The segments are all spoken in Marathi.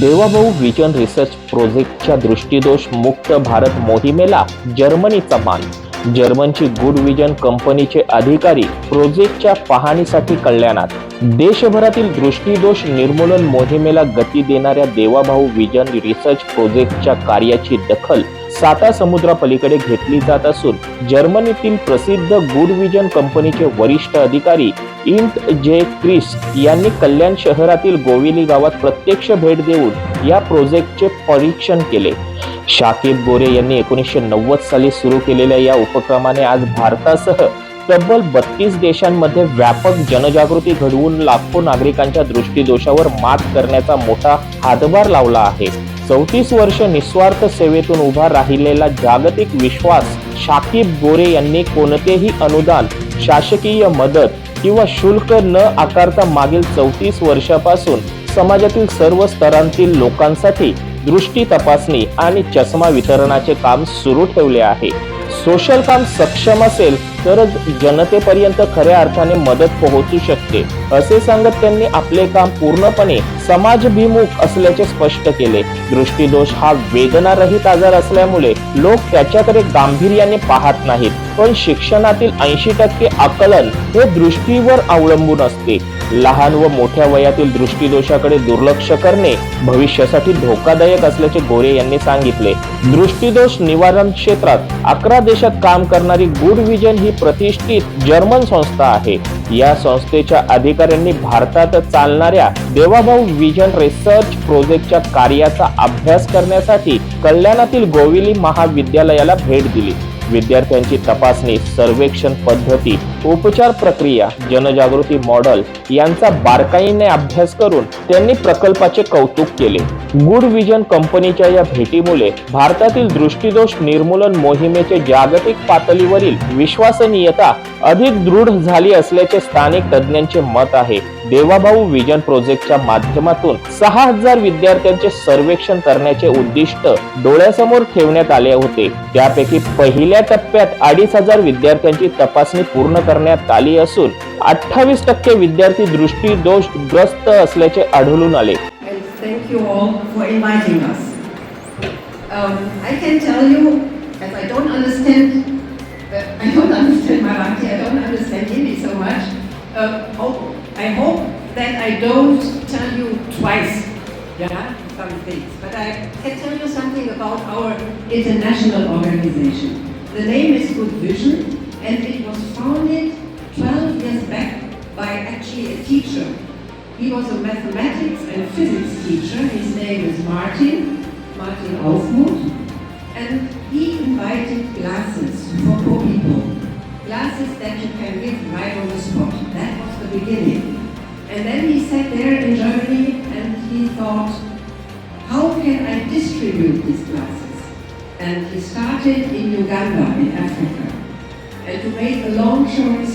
देवाभाऊ विजन रिसर्च प्रोजेक्टच्या दृष्टीदोष मुक्त भारत मोहिमेला जर्मनीचा मान. जर्मनची गुड विजन कंपनीचे अधिकारी प्रोजेक्टच्या पाहणीसाठी कल्याणात. देशभरातील दृष्टीदोष निर्मूलन मोहिमेला गती देणाऱ्या देवाभाऊ विजन रिसर्च प्रोजेक्टच्या कार्याची दखल साता समुद्रापलीकडे घेतली जात असून जर्मनीतील प्रसिद्ध गुड विजन कंपनीचे वरिष्ठ अधिकारी इंट जे क्रिस यांनी कल्याण शहरातील गोविली गावात प्रत्यक्ष भेट देऊन या प्रोजेक्टचे परीक्षण केले. शाकिब गोरे यांनी 1990 साली सुरू केलेल्या या उपक्रमाने आज भारतासह तब्बल 32 देशांमध्ये व्यापक जनजागृती घडवून लाखो नागरिकांच्या दृष्टीदोषावर मात करण्याचा मोठा हातभार लावला आहे. 34 वर्ष निस्वार्थ सेवेतून उभा राहिलेला जागतिक विश्वास शाकिब गोरे यांनी कोणतेही अनुदान, शासकीय मदत किंवा शुल्क न आकारता मागील 34 वर्षापासून समाजातील सर्व स्तरांतील लोकांसाठी दृष्टी तपासणी आणि चष्मा वितरणाचे काम सुरू ठेवले आहे. सोशल काम सक्षम असेल तरच जनतेपर्यंत खऱ्या अर्थाने मदत पोहोचू शकते असे सांगत त्यांनी आपले काम पूर्णपणे समाजभिमुख असल्याचे स्पष्ट केले. दृष्टीदोष हा वेदनारहित आजार असल्यामुळे लोक त्याच्याकडे गांभीर्याने पाहत नाहीत, पण शिक्षणातील 80% आकलन हे दृष्टीवर अवलंबून असते. लहान व मोठ्या वयातील दृष्टीदोषाकडे दुर्लक्ष करणे भविष्यासाठी धोकादायक असल्याचे गोरे यांनी सांगितले. दृष्टीदोष निवारण क्षेत्रात 11 देशात काम करणारी गुड विजन ही प्रतिष्ठित जर्मन संस्था आहे. या संस्थेच्या अधिकाऱ्यांनी भारतात चालणाऱ्या देवाभाऊ विजन रिसर्च प्रोजेक्टच्या कार्याचा अभ्यास करण्यासाठी कल्याणातील गोविली महाविद्यालयाला भेट दिली. विद्यार्थ्यांची तपासणी, सर्वेक्षण पद्धती, उपचार प्रक्रिया, जनजागृती मॉडेल यांचा बारकाईने अभ्यास करून त्यांनी प्रकल्पाचे कौतुक केले. गुड विजन कंपनीच्या या भेटीमुळे भारतातील दृष्टीदोष निर्मूलन मोहिमेचे जागतिक पातळीवरील विश्वसनीयता अधिक दृढ झाली असल्याचे स्थानिक तज्ञांचे मत आहे. देवाभाऊ विजन प्रोजेक्टच्या माध्यमातून 6000 विद्यार्थ्यांचे सर्वेक्षण करण्याचे उद्दिष्ट डोळ्यासमोर ठेवण्यात आले होते. त्यापैकी पहिल्या टप्प्यात 2500 विद्यार्थ्यांची तपासणी पूर्ण करण्यात आली असून 28% विद्यार्थी दृष्टीदोषग्रस्त असल्याचे आढळून आले. Thank you all for inviting us. I can tell you, as I don't understand Marathi, I don't understand Hindi so much. I hope that I don't tell you twice, some things. But I can tell you something about our international organization. The name is Good Vision, and it was founded 12 years back by actually a teacher. He was a mathematics and physics teacher. His name is Martin Aufmuth, and he invited classes for poor people, classes that you can give right on the spot. That was the beginning. And then he sat there in Germany and he thought, how can I distribute these classes? And he started in Uganda, in Africa. And to make a long story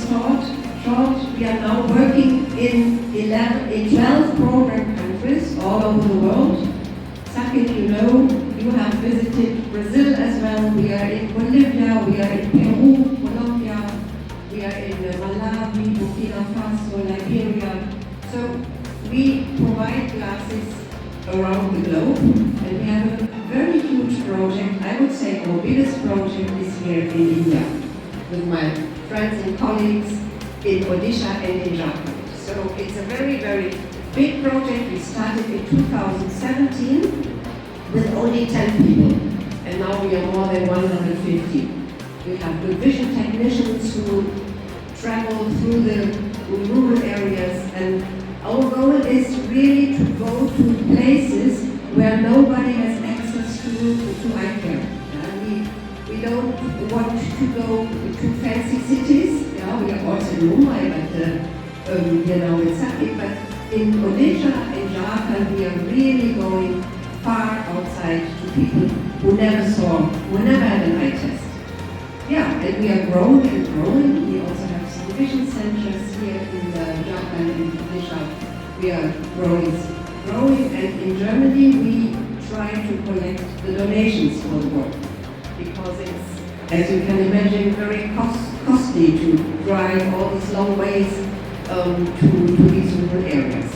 short, we are now working in 12 program countries all over the world. Sakit, you know, you have visited Brazil as well. We are in Bolivia, we are in Peru, Colombia, we are in Malawi, Burkina Faso, Liberia. So we provide classes around the globe, and we have a very huge project. I would say our biggest project is here in India with my friends and colleagues in Odisha and in Jharkhand. So it's a very, very big project. We started in 2017 with only 10 people, and now we are more than 150. We have good vision technicians who travel through the rural areas, and our goal is really to go to places where nobody has access to eye care. We don't want to go to fancy cities. We are also in Mumbai, but in Sakit. But in Odisha and Jharkhand, we are really going far outside to people who never had an eye test. And we are growing and growing. We also have some vision centers here in Jharkhand and Odisha. We are growing, and in Germany we try to collect the donations for the work, because it's, as you can imagine, very costly to drive all these long ways to these rural areas.